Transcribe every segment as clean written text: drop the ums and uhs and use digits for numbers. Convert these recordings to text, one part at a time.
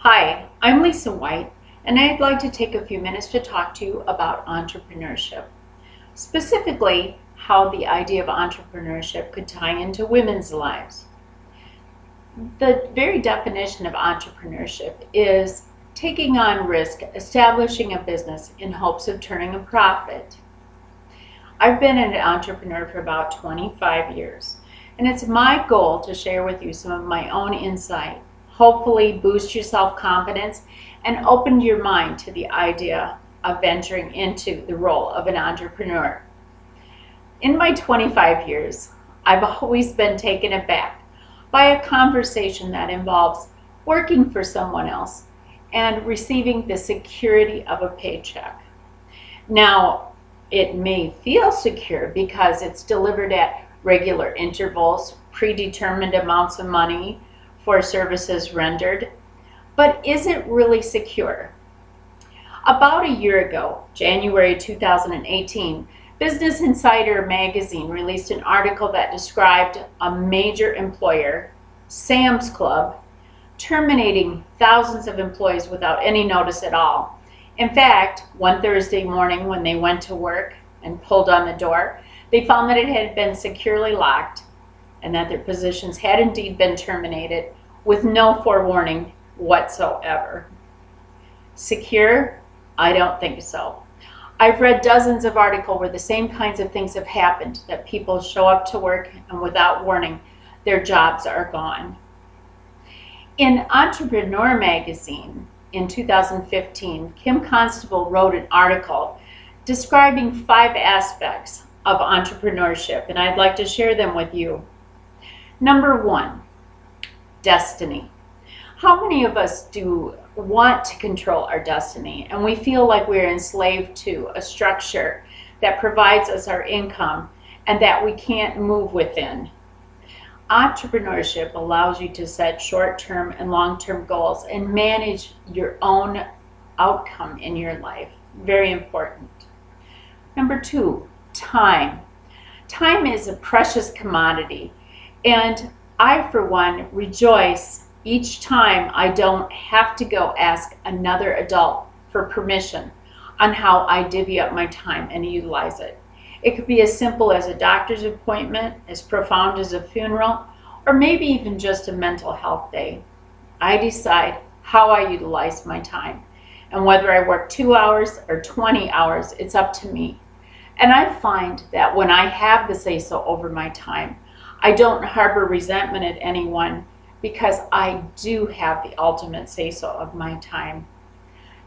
Hi, I'm Lisa White, and I'd like to take a few minutes to talk to you about entrepreneurship. Specifically, how the idea of entrepreneurship could tie into women's lives. The very definition of entrepreneurship is taking on risk, establishing a business in hopes of turning a profit. I've been an entrepreneur for about 25 years, and it's my goal to share with you some of my own insight, hopefully boost your self-confidence and open your mind to the idea of venturing into the role of an entrepreneur. In my 25 years, I've always been taken aback by a conversation that involves working for someone else and receiving the security of a paycheck. Now, it may feel secure because it's delivered at regular intervals, predetermined amounts of money for services rendered, but is it really secure? About a year ago, January 2018, Business Insider magazine released an article that described a major employer, Sam's Club, terminating thousands of employees without any notice at all. In fact, one Thursday morning when they went to work and pulled on the door, they found that it had been securely locked and that their positions had indeed been terminated with no forewarning whatsoever. Secure? I don't think so. I've read dozens of articles where the same kinds of things have happened, that people show up to work and without warning, their jobs are gone. In Entrepreneur magazine in 2015, Kim Constable wrote an article describing 5 aspects of entrepreneurship, and I'd like to share them with you. Number 1, destiny. How many of us do want to control our destiny and we feel like we're enslaved to a structure that provides us our income and that we can't move within? Entrepreneurship allows you to set short-term and long-term goals and manage your own outcome in your life. Very important. Number 2, time. Time is a precious commodity, and I, for one, rejoice each time I don't have to go ask another adult for permission on how I divvy up my time and utilize it. It could be as simple as a doctor's appointment, as profound as a funeral, or maybe even just a mental health day. I decide how I utilize my time, and whether I work 2 hours or 20 hours, it's up to me. And I find that when I have the say-so over my time, I don't harbor resentment at anyone because I do have the ultimate say-so of my time.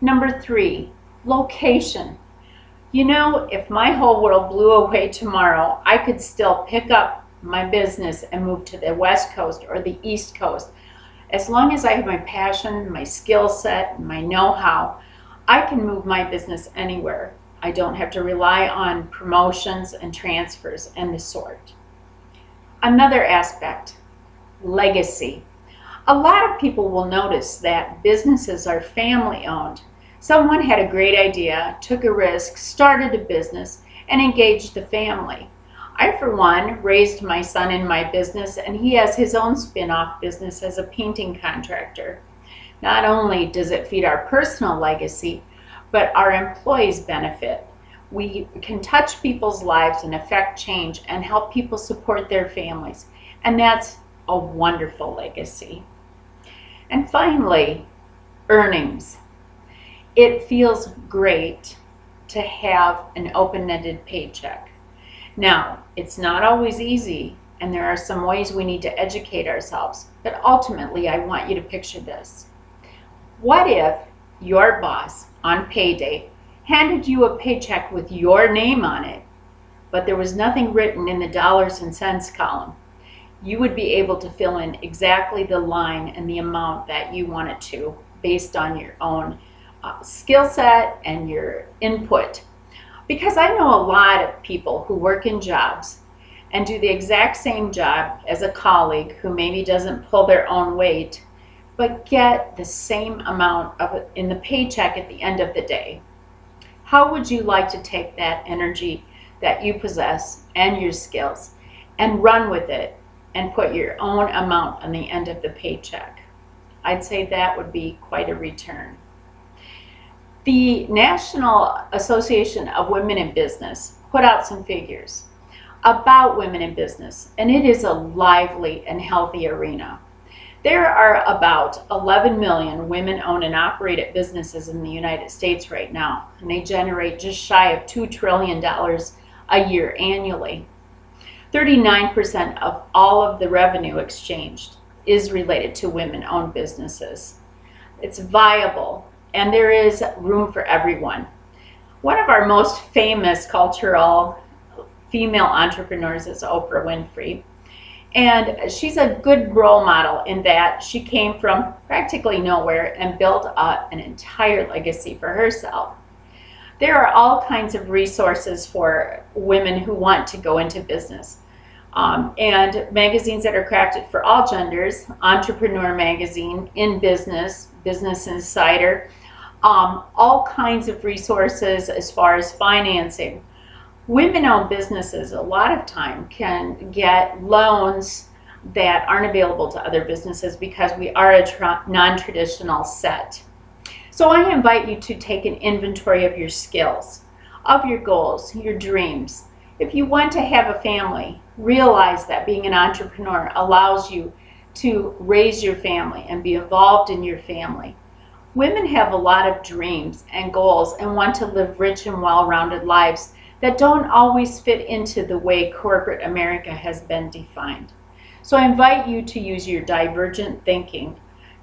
Number 3, location. You know, if my whole world blew away tomorrow, I could still pick up my business and move to the West Coast or the East Coast. As long as I have my passion, my skill set, my know-how, I can move my business anywhere. I don't have to rely on promotions and transfers and the sort. Another aspect, legacy. A lot of people will notice that businesses are family owned. Someone had a great idea, took a risk, started a business, and engaged the family. I, for one, raised my son in my business, and he has his own spin-off business as a painting contractor. Not only does it feed our personal legacy, but our employees benefit. We can touch people's lives and affect change and help people support their families. And that's a wonderful legacy. And finally, earnings. It feels great to have an open-ended paycheck. Now, it's not always easy, and there are some ways we need to educate ourselves, but ultimately I want you to picture this. What if your boss on payday handed you a paycheck with your name on it, but there was nothing written in the dollars and cents column? You would be able to fill in exactly the line and the amount that you wanted to based on your own skill set and your input. Because I know a lot of people who work in jobs and do the exact same job as a colleague who maybe doesn't pull their own weight, but get the same amount of it in the paycheck at the end of the day. How would you like to take that energy that you possess and your skills and run with it and put your own amount on the end of the paycheck? I'd say that would be quite a return. The National Association of Women in Business put out some figures about women in business, and it is a lively and healthy arena. There are about 11 million women-owned and operated businesses in the United States right now, and they generate just shy of $2 trillion a year annually. 39% of all of the revenue exchanged is related to women-owned businesses. It's viable, and there is room for everyone. One of our most famous cultural female entrepreneurs is Oprah Winfrey. And she's a good role model in that she came from practically nowhere and built an entire legacy for herself. There are all kinds of resources for women who want to go into business. And magazines that are crafted for all genders, Entrepreneur Magazine, In Business, Business Insider, all kinds of resources as far as financing. Women-owned businesses a lot of time can get loans that aren't available to other businesses because we are a non-traditional set. So I invite you to take an inventory of your skills, of your goals, your dreams. If you want to have a family, realize that being an entrepreneur allows you to raise your family and be involved in your family. Women have a lot of dreams and goals and want to live rich and well-rounded lives that don't always fit into the way corporate America has been defined. So I invite you to use your divergent thinking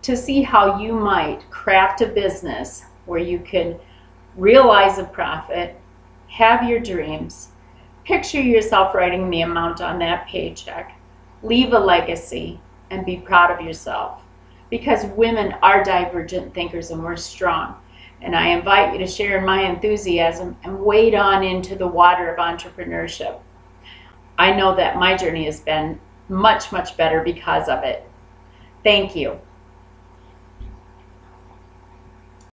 to see how you might craft a business where you can realize a profit, have your dreams, picture yourself writing the amount on that paycheck, leave a legacy, and be proud of yourself. Because women are divergent thinkers and we're strong. And I invite you to share in my enthusiasm and wade on into the water of entrepreneurship. I know that my journey has been much, much better because of it. Thank you.